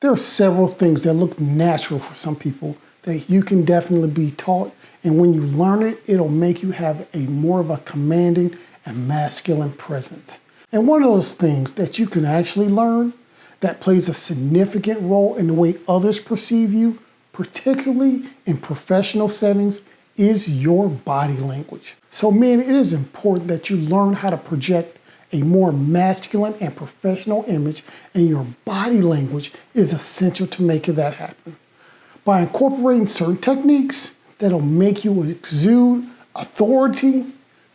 There are several things that look natural for some people that you can definitely be taught. And when you learn it, it'll make you have a more of a commanding and masculine presence. And one of those things that you can actually learn that plays a significant role in the way others perceive you, particularly in professional settings, is your body language. So men, it is important that you learn how to project a more masculine and professional image, and your body language is essential to making that happen. By incorporating certain techniques that'll make you exude authority,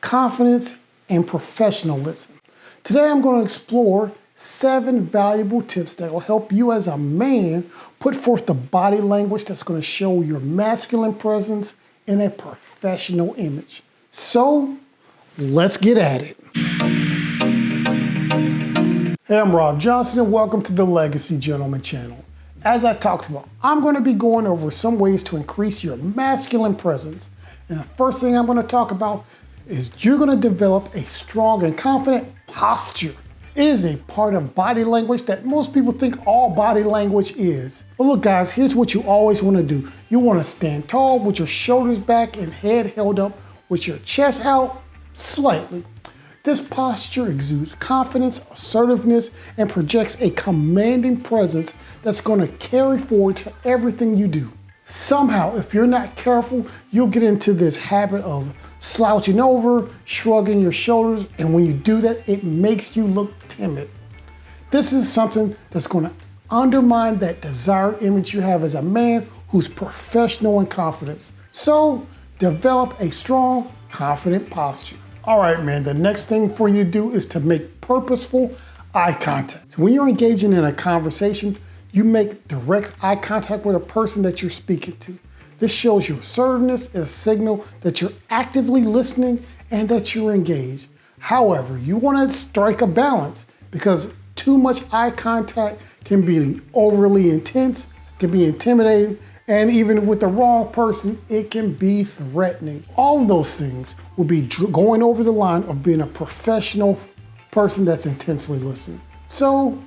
confidence, and professionalism. Today I'm going to explore 7 valuable tips that will help you as a man put forth the body language that's going to show your masculine presence in a professional image. So, let's get at it. Hey, I'm Rob Johnson and welcome to the Legacy Gentleman channel. As I talked about, I'm going to be going over some ways to increase your masculine presence. And the first thing I'm going to talk about is you're going to develop a strong and confident posture. It is a part of body language that most people think all body language is. But look guys, here's what you always want to do. You want to stand tall with your shoulders back and head held up with your chest out slightly. This posture exudes confidence, assertiveness, and projects a commanding presence that's going to carry forward to everything you do. Somehow, if you're not careful, you'll get into this habit of slouching over, shrugging your shoulders, and when you do that, it makes you look timid. This is something that's going to undermine that desired image you have as a man who's professional and confident. So, develop a strong, confident posture. All right, man, the next thing for you to do is to make purposeful eye contact. When you're engaging in a conversation, you make direct eye contact with a person that you're speaking to. This shows your assertiveness, a signal that you're actively listening and that you're engaged. However, you want to strike a balance because too much eye contact can be overly intense, can be intimidating, and even with the wrong person, it can be threatening. All of those things will be going over the line of being a professional person that's intensely listening. So,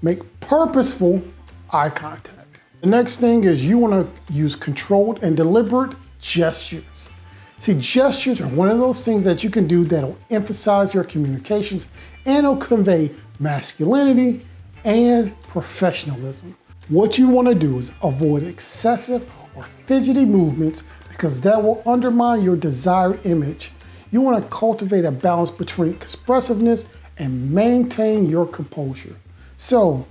make purposeful eye contact. The next thing is you want to use controlled and deliberate gestures. See, gestures are one of those things that you can do that'll emphasize your communications and it'll convey masculinity and professionalism. What you want to do is avoid excessive or fidgety movements because that will undermine your desired image. You want to cultivate a balance between expressiveness and maintain your composure. So,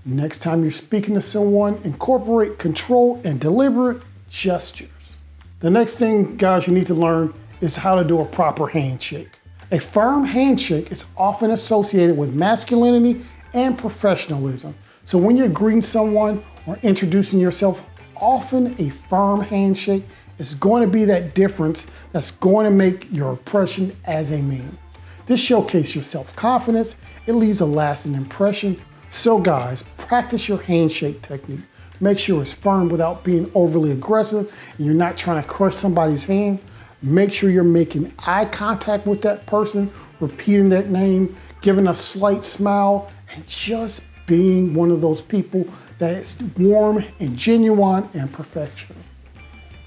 next time you're speaking to someone, incorporate controlled and deliberate gestures. The next thing, guys, you need to learn is how to do a proper handshake. A firm handshake is often associated with masculinity and professionalism. So when you're greeting someone or introducing yourself, often a firm handshake is going to be that difference that's going to make your impression as a man. This showcases your self-confidence. It leaves a lasting impression. So guys, practice your handshake technique. Make sure it's firm without being overly aggressive and you're not trying to crush somebody's hand. Make sure you're making eye contact with that person, repeating that name, giving a slight smile, and just being one of those people that's warm and genuine and professional.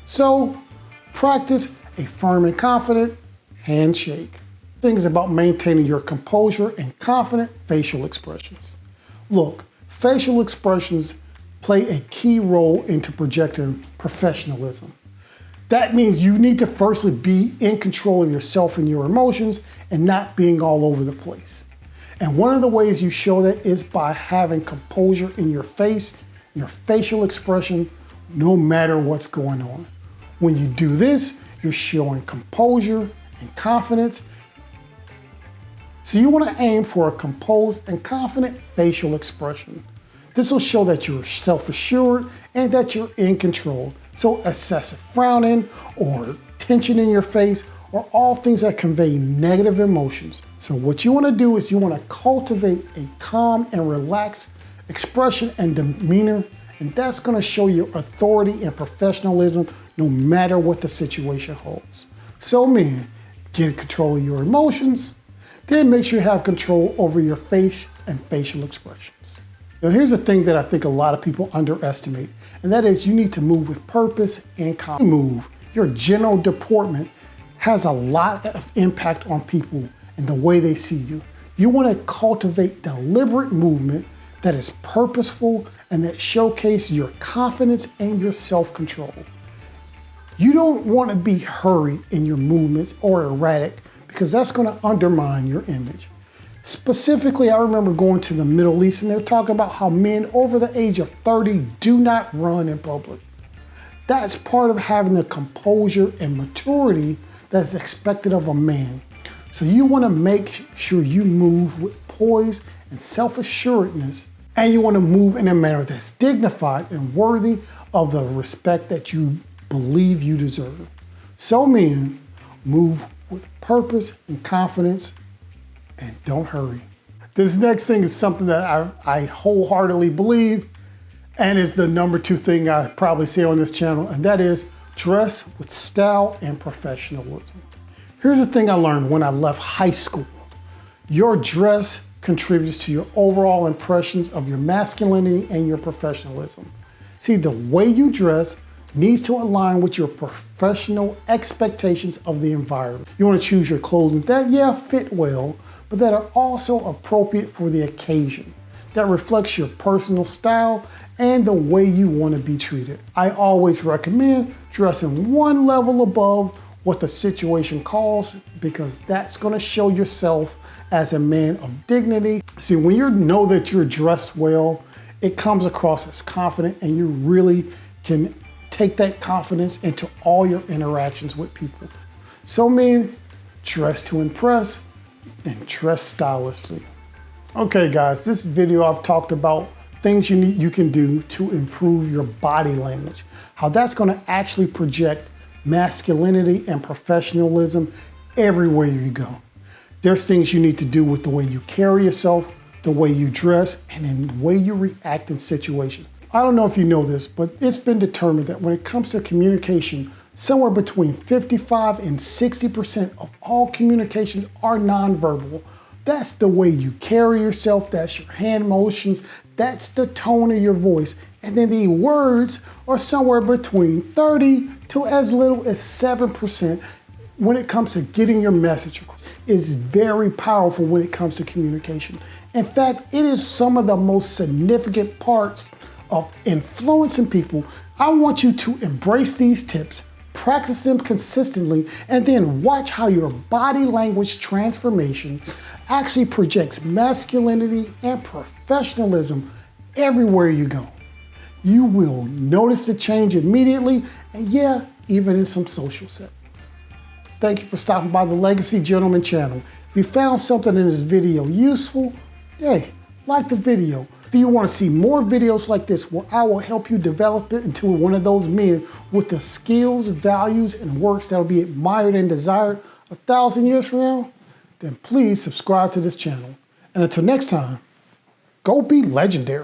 So, practice a firm and confident handshake. Things about maintaining your composure and confident facial expressions. Look, facial expressions play a key role into projecting professionalism. That means you need to firstly be in control of yourself and your emotions and not being all over the place. And one of the ways you show that is by having composure in your face, your facial expression, no matter what's going on. When you do this, you're showing composure and confidence. So you want to aim for a composed and confident facial expression. This will show that you're self-assured and that you're in control. So excessive frowning or tension in your face are all things that convey negative emotions. So what you want to do is you want to cultivate a calm and relaxed expression and demeanor, and that's going to show your authority and professionalism no matter what the situation holds. So men, get control of your emotions, then make sure you have control over your face and facial expressions. Now, here's the thing that I think a lot of people underestimate, and that is you need to move with purpose and confidence. Your general deportment has a lot of impact on people and the way they see you. You want to cultivate deliberate movement that is purposeful and that showcases your confidence and your self-control. You don't want to be hurried in your movements or erratic because that's going to undermine your image. Specifically, I remember going to the Middle East and they're talking about how men over the age of 30 do not run in public. That's part of having the composure and maturity that's expected of a man. So you want to make sure you move with poise and self-assuredness, and you want to move in a manner that's dignified and worthy of the respect that you believe you deserve. So men, move with purpose and confidence, and don't hurry. This next thing is something that I wholeheartedly believe, and is the number 2 thing I probably say on this channel, and that is dress with style and professionalism. Here's the thing I learned when I left high school. Your dress contributes to your overall impressions of your masculinity and your professionalism. See, the way you dress needs to align with your professional expectations of the environment. You want to choose your clothing that, fit well, but that are also appropriate for the occasion, that reflects your personal style and the way you want to be treated. I always recommend dressing one level above what the situation calls, because that's going to show yourself as a man of dignity. See, when you know that you're dressed well, it comes across as confident, and you really can take that confidence into all your interactions with people. So men, dress to impress and dress stylishly. Okay guys, this video I've talked about things you can do to improve your body language, how that's going to actually project masculinity and professionalism everywhere you go. There's things you need to do with the way you carry yourself, the way you dress, and in the way you react in situations. I don't know if you know this, but it's been determined that when it comes to communication, somewhere between 55 and 60% of all communications are nonverbal. That's the way you carry yourself, that's your hand motions, that's the tone of your voice. And then the words are somewhere between 30 to as little as 7% when it comes to getting your message across. It's very powerful when it comes to communication. In fact, it is some of the most significant parts of influencing people. I want you to embrace these tips, practice them consistently, and then watch how your body language transformation actually projects masculinity and professionalism everywhere you go. You will notice the change immediately, and even in some social settings. Thank you for stopping by the Legacy Gentleman channel. If you found something in this video useful, like the video. If you want to see more videos like this where I will help you develop it into one of those men with the skills, values, and works that will be admired and desired 1,000 years from now, then please subscribe to this channel. And until next time, go be legendary.